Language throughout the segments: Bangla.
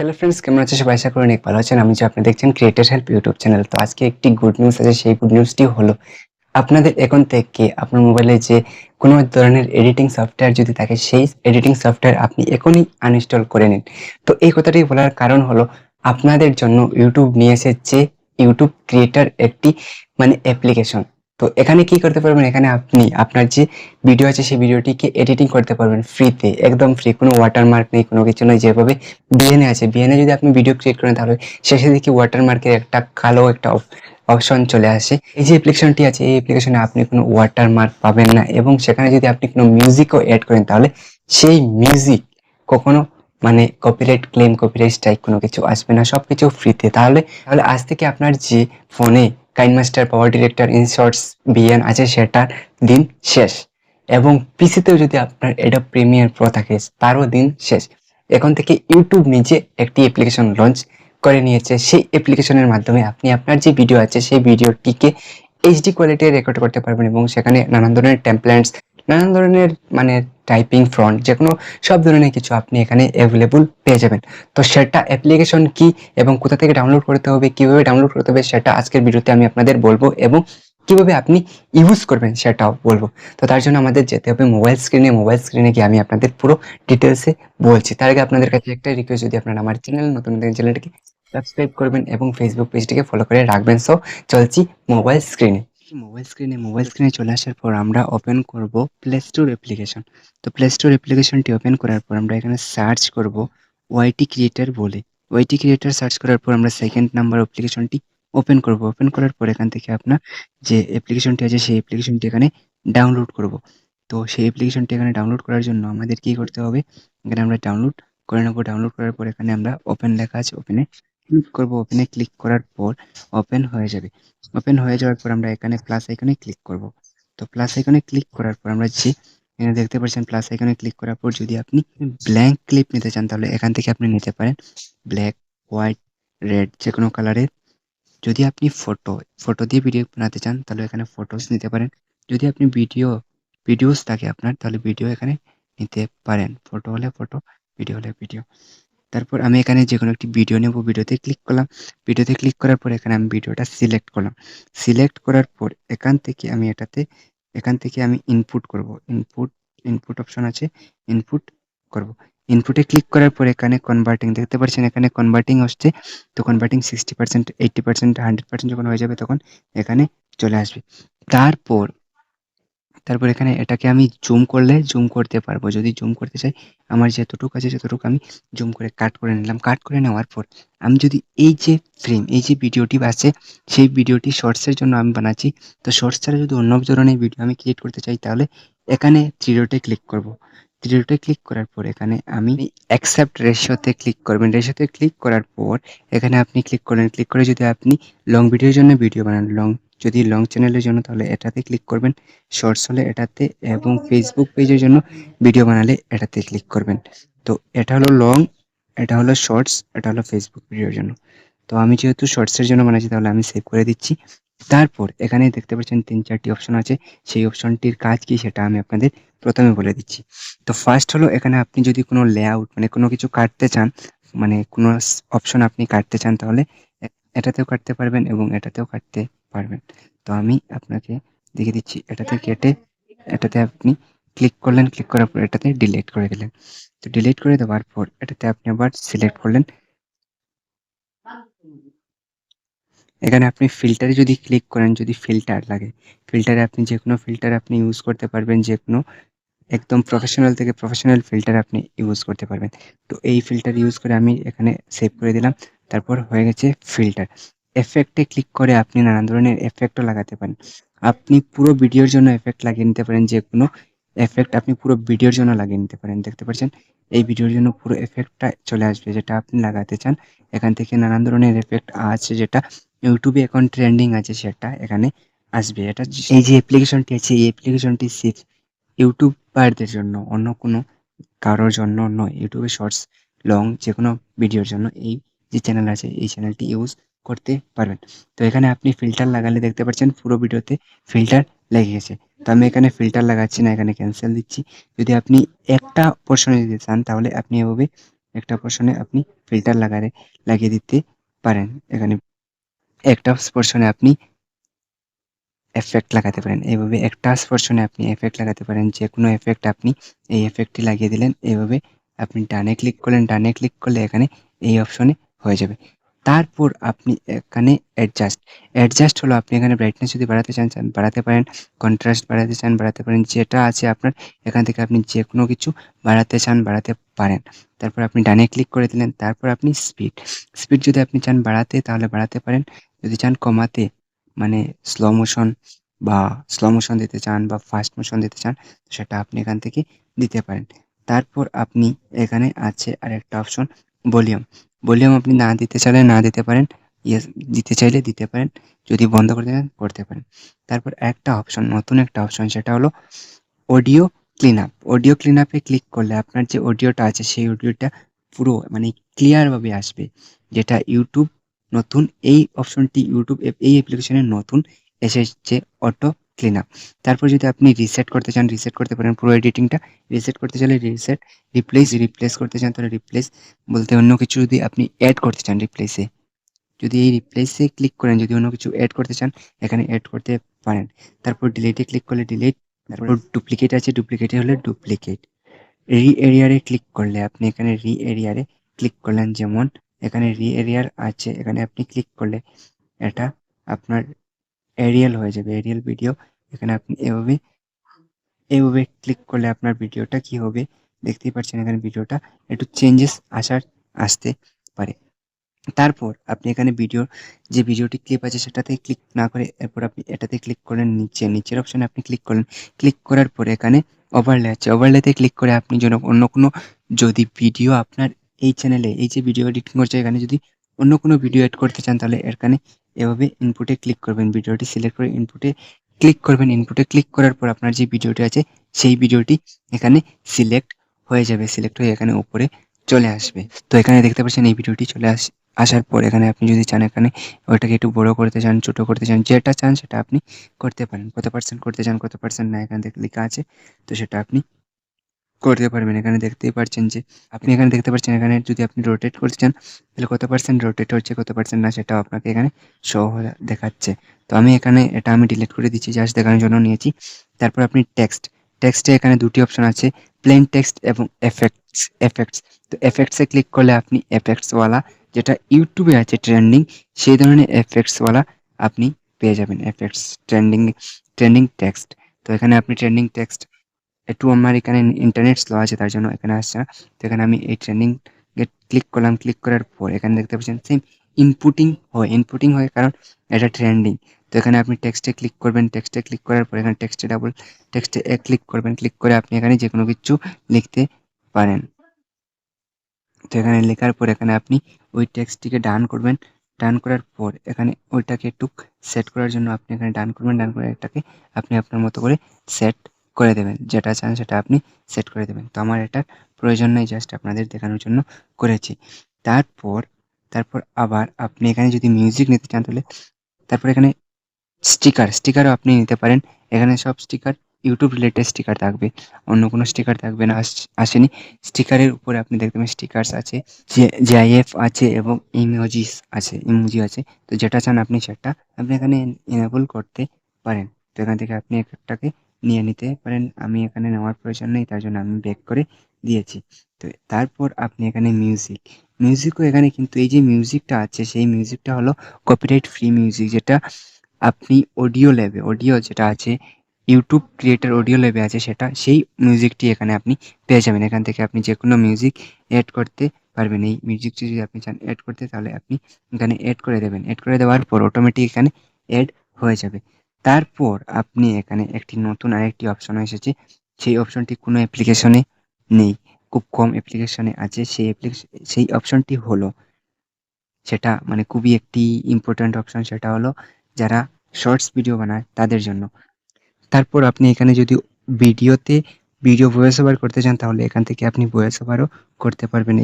হ্যালো ফ্রেন্ডস, কেমন আছেন সবাই? আশা করি অনেক ভালো আছেন। আমি যে আপনি দেখছেন ক্রিয়েটর হেল্প ইউটিউব চ্যানেল। তো আজকে একটি গুড নিউজ আছে। সেই গুড নিউজটি হলো আপনাদের এখন থেকে আপনার মোবাইলে যে কোনো ধরনের এডিটিং সফটওয়্যার যদি থাকে, সেই এডিটিং সফটওয়্যার আপনি এখনই আনইনস্টল করে নিন। তো এই কথাটি বলার কারণ হলো আপনাদের জন্য ইউটিউব নিয়ে এসেছে ইউটিউব ক্রিয়েটর একটি অ্যাপ্লিকেশন। তো এখানে কি করতে পারবেন, এখানে আপনি আপনার যে ভিডিও আছে সেই ভিডিওটিকে এডিটিং করতে পারবেন ফ্রিতে, একদম ফ্রি, কোনো ওয়াটারমার্ক নেই, কোনো কিছু নেই। যেভাবে বিএনএ আছে, বিএনএ যদি আপনি ভিডিও ক্রিয়েট করেন তাহলে শেষে দেখি ওয়াটারমার্কের একটা কালো একটা অপশন চলে আসে। এই যে অ্যাপ্লিকেশনটি আছে, এই অ্যাপ্লিকেশনে আপনি কোনো ওয়াটারমার্ক পাবেন না, এবং সেখানে যদি আপনি কোনো মিউজিকও অ্যাড করেন তাহলে সেই মিউজিক কখনো কপিরাইট ক্লেম, কপিরাইট স্ট্রাইক কোনো কিছু আসবে না, সবকিছু ফ্রিতে। তাহলে তাহলে আজ থেকে আপনার যে ফোনে কাইনমাস্টার, পাওয়ার ডিরেক্টর, ইনশর্টস, বিএন আছে সেটার দিন শেষ, এবং পিসিতেও যদি আপনার এটা প্রিমিয়ার প্রো থাকে তারও দিন শেষ। এখন থেকে ইউটিউব নিজে একটি অ্যাপ্লিকেশন লঞ্চ করে নিয়েছে। সেই অ্যাপ্লিকেশনের মাধ্যমে আপনি আপনার যে ভিডিও আছে সেই ভিডিওটিকে এইচডি কোয়ালিটি রেকর্ড করতে পারবেন, এবং সেখানে নানান ধরনের টেমপ্লেটস, নানান ধরনের টাইপিং ফ্রন্ট, যে কোনো সব ধরনের কিছু আপনি এখানে অ্যাভেলেবল পেয়ে যাবেন। তো সেটা অ্যাপ্লিকেশন কি এবং কোথা থেকে ডাউনলোড করতে হবে, কিভাবে ডাউনলোড করতে হবে, সেটা আজকের ভিডিওতে আমি আপনাদের বলবো, এবং কিভাবে আপনি ইউজ করবেন সেটাও বলবো। তো তার জন্য আমাদের যেতে হবে মোবাইল স্ক্রিনে গিয়ে আমি আপনাদের পুরো ডিটেলসে বলছি। তার আগে আপনাদের কাছে একটা রিকোয়েস্ট, যদি আপনারা আমার চ্যানেল নতুন চ্যানেলটিকে সাবস্ক্রাইব করবেন এবং ফেসবুক পেজটিকে ফলো করে রাখবেন। সো চলছি মোবাইল স্ক্রিনে চলে আসার পর আমরা ওপেন করব প্লে স্টোর অ্যাপ্লিকেশন। তো প্লে স্টোর অ্যাপ্লিকেশনটি ওপেন করার পর আমরা এখানে সার্চ করব ওয়াইটি ক্রিয়েটর বলে। ওয়াইটি ক্রিয়েটর সার্চ করার পর আমরা সেকেন্ড নাম্বার অ্যাপ্লিকেশনটি ওপেন করব। ওপেন করার পর এখান থেকে আপনার যে অ্যাপ্লিকেশনটি আছে সেই অ্যাপ্লিকেশনটি এখানে ডাউনলোড করব। তো সেই অ্যাপ্লিকেশনটি এখানে ডাউনলোড করার জন্য আমাদের কি করতে হবে, এখানে আমরা ডাউনলোড করে নেব। ডাউনলোড করার পর এখানে আমরা ওপেন লেখা আছে, ওপেনে ক্লিক করব। ওপেনে ক্লিক করার পর ওপেন হয়ে যাবে। ওপেন হয়ে যাওয়ার পর আমরা এখানে প্লাস আইকনে ক্লিক করব। তো প্লাস আইকনে ক্লিক করার পর আমরা যে এখানে দেখতে পাচ্ছেন, প্লাস আইকনে ক্লিক করার পর যদি আপনি ব্ল্যাঙ্ক ক্লিপ নিতে চান তাহলে এখান থেকে আপনি নিতে পারেন ব্ল্যাক, হোয়াইট, রেড, যে কোনো কালারের। যদি আপনি ফটো দিয়ে ভিডিও বানাতে চান তাহলে এখানে ফটোস নিতে পারেন। যদি আপনি ভিডিওস থাকে আপনার, তাহলে ভিডিও এখানে নিতে পারেন। ফটো হলে ফটো, ভিডিও হলে ভিডিও। তারপর আমি এখানে যেকোনো একটি ভিডিও নেব, ভিডিওতে ক্লিক করলাম। ভিডিওতে ক্লিক করার পর এখানে আমি ভিডিওটা সিলেক্ট করলাম। সিলেক্ট করার পর এখান থেকে আমি ইনপুট করব। ইনপুট অপশন আছে, ইনপুট করব। ইনপুটে ক্লিক করার পর এখানে কনভার্টিং দেখতে পাচ্ছেন, এখানে কনভার্টিং হচ্ছে। তো কনভার্টিং 60%, 80%, 100% যখন হয়ে যাবে তখন এখানে চলে আসবে। তারপর তারপর এখানে এটাকে আমি জুম করতে পারবো। যদি জুম করতে চাই, আমার যতটুকু আছে ততটুকু আমি জুম করে কাট করে নিলাম। কাট করে নেওয়ার পর আমি যদি এই যে ভিডিওটি আছে সেই ভিডিওটি শর্টসের জন্য আমি বানাচ্ছি। তো শর্টস ছাড়া যদি অন্য ধরনের ভিডিও আমি ক্রিয়েট করতে চাই তাহলে এখানে থ্রি ডটে ক্লিক করব। থ্রি ডটে ক্লিক করার পর এখানে আমি অ্যাকসেপ্ট রেশিওতে ক্লিক করবেন। রেশিওতে ক্লিক করার পর এখানে আপনি ক্লিক করলেন। ক্লিক করে যদি আপনি লং ভিডিওর জন্য ভিডিও বানান, যদি লং চ্যানেলের জন্য তাহলে এটাতে ক্লিক করবেন, শর্টস হলে এটাতে, এবং ফেসবুক পেজের জন্য ভিডিও বানালে এটাতে ক্লিক করবেন। তো এটা হলো লং, এটা হলো শর্টস, এটা হলো ফেসবুক ভিডিওর জন্য। তো আমি যেহেতু শর্টসের জন্য বানাচ্ছি তাহলে আমি সেভ করে দিচ্ছি। তারপর এখানে দেখতে পাচ্ছেন ৩-৪টি অপশন আছে। সেই অপশনটির কাজ কি সেটা আমি আপনাদের প্রথমে বলে দিচ্ছি। তো ফার্স্ট হলো, এখানে আপনি যদি কোনো লেআউট কোনো কিছু কাটতে চান, কোনো অপশন আপনি কাটতে চান তাহলে এটাতেও কাটতে পারবেন এবং এটাতেও কাটতে পারবেন। তো আমি আপনাকে দেখিয়ে দিচ্ছি। এটাতে আপনি ক্লিক করলেন, ক্লিক করার পর এটাতে ডিলিট করে দিলেন। তো ডিলিট করে দেওয়ার পর এটাতে আপনি আবার সিলেক্ট করলেন। এখানে আপনি ফিল্টারে যদি ক্লিক করেন, যদি ফিল্টার লাগে, ফিল্টারে আপনি যে কোনো ফিল্টার আপনি ইউজ করতে পারবেন। যে কোনো একদম প্রফেশনাল থেকে প্রফেশনাল ফিল্টার আপনি ইউজ করতে পারবেন। তো এই ফিল্টার ইউজ করে আমি এখানে সেভ করে দিলাম। তারপর হয়ে গেছে ফিল্টার। এফেক্টে ক্লিক করে আপনি নানান ধরনের এফেক্টও লাগাতে পারেন। আপনি পুরো ভিডিওর জন্য এফেক্ট লাগিয়ে নিতে পারেন। যে কোনো এফেক্ট আপনি পুরো ভিডিওর জন্য লাগিয়ে নিতে পারেন। দেখতে পাচ্ছেন এই ভিডিওর জন্য পুরো এফেক্টটা চলে আসবে যেটা আপনি লাগাতে চান। এখান থেকে নানান ধরনের এফেক্ট আছে, যেটা ইউটিউবে এখন ট্রেন্ডিং আছে সেটা এখানে আসবে। এটা এই যে অ্যাপ্লিকেশনটি আছে, এই অ্যাপ্লিকেশনটি ইউটিউবারদের জন্য, অন্য কোনো কারোর জন্য নয়। ইউটিউবে শর্টস, লং যে কোনো ভিডিওর জন্য এই যে চ্যানেল আছে এই চ্যানেলটি ইউজ করতে পারবেন। তো এখানে আপনি ফিল্টার লাগালে দেখতে পাচ্ছেন পুরো ভিডিওতে ফিল্টার লেগে গেছে। তো আমি এখানে ফিল্টার লাগাচ্ছি না, এখানে ক্যান্সেল দিচ্ছি। যদি আপনি একটা পোর্শনে দিতে চান তাহলে আপনি এভাবে একটা পোর্শনে আপনি ফিল্টার লাগিয়ে দিতে পারেন। এখানে একটা পোর্শনে আপনি এফেক্ট লাগাতে পারেন। এভাবে একটা পোর্শনে আপনি এফেক্ট লাগাতে পারেন। যেকোনো এফেক্ট আপনি এই এফেক্টটি লাগিয়ে দিলেন। এভাবে আপনি ডানে ক্লিক করলেন, ডানে ক্লিক করলে এখানে এই অপশনে হয়ে যাবে। তারপর আপনি এখানে অ্যাডজাস্ট হলো আপনি এখানে ব্রাইটনেস যদি বাড়াতে চান বাড়াতে পারেন, কন্ট্রাস্ট বাড়াতে চান বাড়াতে পারেন। যেটা আছে আপনার এখান থেকে আপনি যেকোনো কিছু বাড়াতে চান বাড়াতে পারেন। তারপর আপনি ডানে ক্লিক করে দিলেন। তারপর আপনি স্পিড যদি আপনি চান বাড়াতে তাহলে বাড়াতে পারেন। যদি চান কমাতে মানে স্লো মোশন বা স্লো মোশন দিতে চান বা ফাস্ট মোশন দিতে চান সেটা আপনি এখান থেকে দিতে পারেন। তারপর আপনি এখানে আছে আরেকটা অপশন ভলিউম। ভলিউম আপনি না দিতে চাইলে না দিতে পারেন, ইয়েস দিতে চাইলে দিতে পারেন, যদি বন্ধ করতে চান করতে পারেন। তারপর একটা অপশন নতুন একটা অপশন সেটা হলো অডিও ক্লিনআপ। অডিও ক্লিনআপে ক্লিক করলে আপনার যে অডিওটা আছে সেই অডিওটা পুরো মানে ক্লিয়ারভাবে আসবে। যেটা ইউটিউব নতুন এই অপশনটি এই অ্যাপ্লিকেশনে নতুন এসেছে অটো ক্লিনআপ। তারপর যদি আপনি রিসেট করতে চান রিসেট করতে পারেন পুরো এডিটিংটা। রিসেট করতে চাইলে রিসেট, রিপ্লেস করতে চান তাহলে রিপ্লেস বলতে অন্য কিছু যদি আপনি এড করতে চান রিপ্লেসে, যদি এই রিপ্লেসে ক্লিক করেন যদি অন্য কিছু এড করতে চান এখানে এড করতে পারেন। তারপর ডিলিটে ক্লিক করলে ডিলিট, তারপর ডুপ্লিকেট আছে ডুপ্লিকেটে হলে ডুপ্লিকেট। রি-এরিয়ারে ক্লিক করলে আপনি এখানে রি-এরিয়ারে ক্লিক করলেন, যেমন এখানে রি-এরিয়ার আছে এখানে আপনি ক্লিক করলে এটা আপনার এরিয়াল হয়ে যাবে, এরিয়াল ভিডিও। এখানে আপনি এভাবে ক্লিক করলে আপনার ভিডিওটা কি হবে দেখতেই পাচ্ছেন এখানে ভিডিওটা একটু চেঞ্জেস আসতে পারে। তারপর আপনি এখানে যে ভিডিওটি ক্লিপ আছে সেটাতে ক্লিক না করে এরপর আপনি এটাতে ক্লিক করলেন, নিচের অপশনে আপনি ক্লিক করলেন। ক্লিক করার পরে এখানে ওভারলে আছে, ওভারলেতে ক্লিক করে আপনি অন্য কোনো যদি ভিডিও আপনার এই চ্যানেলে এই যে ভিডিও এডিটিং করছে এখানে যদি অন্য কোনো ভিডিও এড করতে চান তাহলে এখানে এভাবে ইনপুটে ক্লিক করবেন, ভিডিওটি সিলেক্ট করে ইনপুটে ক্লিক করবেন। ইনপুটে ক্লিক করার পর আপনার যে ভিডিওটি আছে সেই ভিডিওটি এখানে সিলেক্ট হয়ে যাবে, সিলেক্ট হয়ে এখানে উপরে চলে আসবে। তো এখানে দেখতে পাচ্ছেন এই ভিডিওটি আসার পর এখানে আপনি যদি চান এখানে ওইটাকে একটু বড় করতে চান ছোট করতে চান যেটা চান সেটা আপনি করতে পারেন। কত পার্সেন্ট করতে চান কত পার্সেন্ট না এখানে লেখা আছে, তো সেটা আপনি করতে পারবেন। এখানে দেখতেই পাচ্ছেন যে আপনি এখানে দেখতে পাচ্ছেন এখানে যদি আপনি রোটেট করতে চান তাহলে কত পার্সেন্ট রোটেট হচ্ছে কত পার্সেন্ট না সেটাও আপনাকে এখানে শো দেখাচ্ছে। তো আমি এখানে এটা ডিলিট করে দিচ্ছি, জাস্ট দেখানোর জন্য নিয়েছি। তারপর আপনি টেক্সটে এখানে দুটি অপশন আছে, প্লেন টেক্সট এবং এফেক্টস। তো এফেক্টসে ক্লিক করলে আপনি এফেক্টসওয়ালা যেটা ইউটিউবে আছে ট্রেন্ডিং সেই ধরনের এফেক্টসওয়ালা আপনি পেয়ে যাবেন। Effects trending text. তো এখানে আপনি ট্রেন্ডিং টেক্সট একটু আমার এখানে ইন্টারনেট স্লো আছে তার জন্য এখানে আসছে না। তো এখানে আমি এই ট্রেন্ডিং ক্লিক করলাম, ক্লিক করার পর এখানে দেখতে পাচ্ছেন সেম ইনপুটিং হয় কারণ এটা ট্রেন্ডিং। তো এখানে আপনি টেক্সটে ক্লিক করবেন, টেক্সটে ক্লিক করার পর এখানে টেক্সটে ক্লিক করবেন, ক্লিক করে আপনি এখানে যে কোনো কিছু লিখতে পারেন। তো এখানে লেখার পর এখানে আপনি ওই টেক্সটটিকে ডান করবেন, ডান করার পর এখানে ওইটাকে একটু সেট করার জন্য আপনি এখানে ডান করবেন, ডান করে এটাকে আপনি আপনার মতো করে সেট করে দেবেন, যেটা চান সেটা আপনি সেট করে দেবেন। তো আমার এটার প্রয়োজন নেই, জাস্ট আপনাদের দেখানোর জন্য করেছি। তারপর আবার আপনি এখানে যদি মিউজিক নিতে চান তাহলে তারপর এখানে স্টিকারও আপনি নিতে পারেন। এখানে সব স্টিকার ইউটিউব রিলেটেড স্টিকার থাকবে, অন্য কোনো স্টিকার থাকবে না, আসেনি। স্টিকারের উপরে আপনি দেখতে পাবেন স্টিকার্স আছে, জিআইএফ আছে এবং ইমোজি আছে। তো যেটা চান আপনি সেটা আপনি এখানে এনেবল করতে পারেন। তো এখান থেকে আপনি একটাকে নিয়ে নিতে পারেন। আমি এখানে নেওয়ার প্রয়োজন নেই তার জন্য আমি ব্যাক করে দিয়েছি। তো তারপর আপনি এখানে মিউজিকও এখানে কিন্তু এই যে মিউজিকটা আছে সেই মিউজিকটা হলো কপিরাইট ফ্রি মিউজিক, যেটা আপনি অডিও যেটা আছে ইউটিউব ক্রিয়েটর অডিও ল্যাবে আছে সেটা সেই মিউজিকটি এখানে আপনি পেয়ে যাবেন। এখান থেকে আপনি যে কোনো মিউজিক এড করতে পারবেন। এই মিউজিকটি যদি আপনি চান এড করতে তাহলে আপনি এখানে এড করে দেবেন, এড করে দেওয়ার পর অটোমেটিক এখানে এড হয়ে যাবে। তারপর আপনি এখানে নতুন আরেকটি অপশন এসেছে, সেই অপশনটি কোনো অ্যাপ্লিকেশনে নেই, খুব কম অ্যাপ্লিকেশনে আছে। সেই অপশনটি হলো সেটা মানে খুবই একটি ইম্পর্ট্যান্ট অপশন, সেটা হলো যারা শর্টস ভিডিও বানায় তাদের জন্য। তারপর আপনি এখানে যদি ভিডিও ভয়েস ওভার করতে চান তাহলে এখান থেকে আপনি ভয়েস ওভারও করতে পারবেন।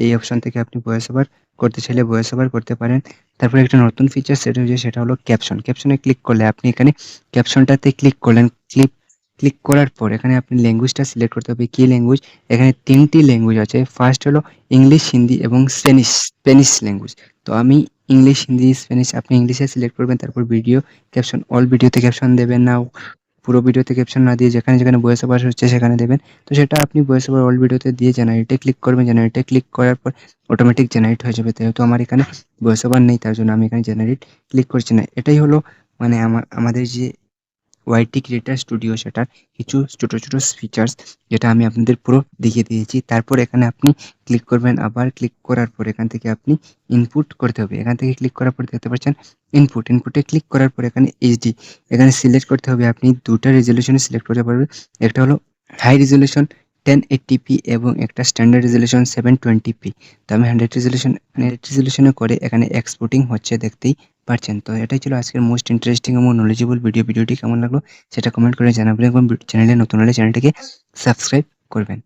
এই অপশন থেকে আপনি ভয়েস ওভার করতে চাইলে ভয়েস ওভার করতে পারেন। তারপরে একটা নতুন ফিচার সেটা হলো ক্যাপশনে ক্লিক করলে আপনি এখানে ক্যাপশনটাতে ক্লিক ক্লিক করার পর এখানে আপনি ল্যাঙ্গুয়েজটা সিলেক্ট করতে হবে। কি ল্যাঙ্গুয়েজ? এখানে 3টি ল্যাঙ্গুয়েজ আছে। ফার্স্ট হলো ইংলিশ, হিন্দি এবং স্প্যানিশ ল্যাঙ্গুয়েজ। তো আমি ইংলিশ, হিন্দি, স্প্যানিশ, আপনি ইংলিশে সিলেক্ট করবেন। তারপর ভিডিও ক্যাপশন, অল ভিডিওতে ক্যাপশন দেবেন না, পুরো ভিডিওতে ক্যাপশন না দিয়ে যেখানে ভয়েস ওভার হচ্ছে সেখানে দেবেন। তো সেটা আপনি ভয়েস ওভার অল ভিডিওতে দিয়ে জেনারেটে ক্লিক করবেন। জেনারেটে ক্লিক করার পর অটোমেটিক জেনারেট হয়ে যাবে। যেহেতু আমার এখানে ভয়েস ওভার নেই তার জন্য আমি এখানে জেনারেট ক্লিক করছি না। এটাই হলো মানে আমাদের যে ওয়াইটি ক্রিয়েটার স্টুডিও সেটার কিছু ছোট ফিচার্স, যেটা আমি আপনাদের পুরো দেখিয়ে দিয়েছি। তারপর এখানে আপনি ক্লিক করবেন। আবার ক্লিক করার পর এখান থেকে আপনি ইনপুট করতে হবে। এখান থেকে ক্লিক করার পর দেখতে পাচ্ছেন ইনপুটে ক্লিক করার পর এখানে এইচডি এখানে সিলেক্ট করতে হবে। আপনি দুটা রেজলিউশনে সিলেক্ট করতে পারবেন। একটা হলো হাই রেজলিউশন 1080p এবং একটা স্ট্যান্ডার্ড রেজলিউশন 720p। তো আমি 100 রেজলিউশনে করে এখানে এক্সপোর্টিং হচ্ছে, দেখতেই পারছেন। তো এটাই ছিল আজকের মোস্ট ইন্টারেস্টিং এবং নলেজেবল ভিডিওটি কেমন লাগলো সেটা কমেন্ট করে জানাবেন এবং চ্যানেলে নতুন হলে চ্যানেলটিকে সাবস্ক্রাইব করবেন।